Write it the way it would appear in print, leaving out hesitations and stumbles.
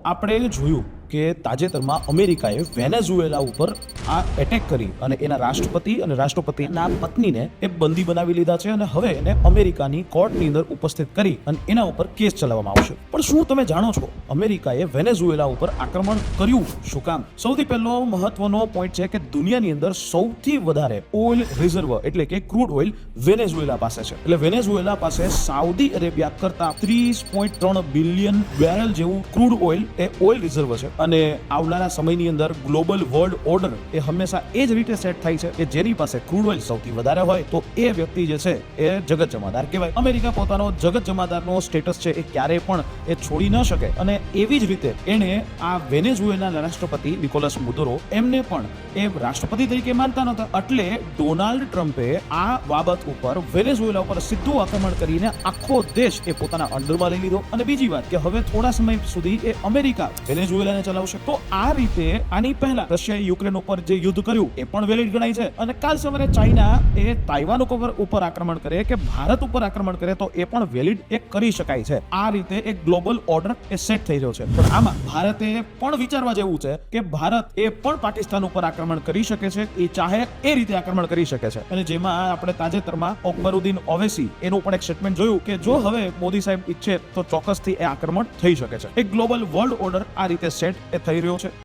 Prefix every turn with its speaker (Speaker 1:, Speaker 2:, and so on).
Speaker 1: આપણે જોયું કે તાજેતરમાં અમેરિકાએ વેનેઝુએલા ઉપર આ એટેક કરી અને એના રાષ્ટ્રપતિ અને રાષ્ટ્રપતિના પત્નીને એ બંદી બનાવી લીધા છે અને હવે એને અમેરિકાની કોર્ટની અંદર ઉપસ્થિત કરી અને એના ઉપર કેસ ચલાવવામાં આવશે. પણ શું તમે જાણો છો અમેરિકાએ વેનેઝુએલા ઉપર આક્રમણ કર્યું શું કામ? સૌથી પહેલો મહત્વનો પોઈન્ટ છે કે દુનિયાની અંદર સૌથી વધારે ઓઇલ રિઝર્વ એટલે કે ક્રૂડ ઓઇલ વેનેઝુએલા પાસે છે. એટલે વેનેઝુએલા પાસે સાઉદી અરેબિયા કરતા 30.3 બિલિયન બેરલ જેવું ક્રૂડ ઓઇલ એ ઓઇલ રિઝર્વ છે. અને આવનારા સમયની અંદર ગ્લોબલ વર્લ્ડ ઓર્ડર એ હંમેશા એ જ રીતે સેટ થાય છે કે જેની પાસે ક્રૂડ ઓઇલ સૌથી વધારે હોય તો એ વ્યક્તિ જે છે એ જગત જમાદાર કહેવાય. અમેરિકા પોતાનો જગત જમાદારનો સ્ટેટસ છે એ ક્યારેય પણ એ છોડી ન શકે અને એવી જ રીતે એણે આ વેનેઝુએલાના રાષ્ટ્રપતિ નિકોલસ મદુરો એમને પણ એ રાષ્ટ્રપતિ તરીકે માનતા નહોતા. એટલે ડોનાલ્ડ ટ્રમ્પે આ બાબત ઉપર વેનેઝુએલા ઉપર સીધું આક્રમણ કરીને આખો દેશ એ પોતાના અંડરમાં લઈ લીધો. અને બીજી વાત કે હવે થોડા સમય સુધી એ અમેરિકા વેનેઝુએલાને ચલાવશે. તો આ રીતે આની પહેલા રશિયાએ યુક્રેન ઉપર જે યુદ્ધ કર્યું એ પણ વેલિડ ગણાય છે. અને કાલ સવારે ચાઇના એ તાઇવાન ઉપર આક્રમણ કરે કે ભારત ઉપર આક્રમણ કરે તો એ પણ વેલિડ એ કરી શકાય છે. આ રીતે એક ગ્લોબલ ઓર્ડર એ સેટ થઈ રહ્યો છે. પણ આમાં ભારતે પણ વિચારવા જેવું છે કે ભારત એ પણ પાકિસ્તાન ઉપર આક્રમણ કરી શકે છે. એ ચાહે એ રીતે આક્રમણ કરી શકે છે. અને જેમાં આપણે તાજેતરમાં અકબરુદ્દીન ઓવૈસી એનું પણ એક સ્ટેટમેન્ટ જોયું કે જો હવે મોદી સાહેબ ઈચ્છે તો ચોક્કસથી એ આક્રમણ થઈ શકે છે. એક ગ્લોબલ વર્લ્ડ ઓર્ડર આ રીતે સેટ એ થઈ રહ્યો છે.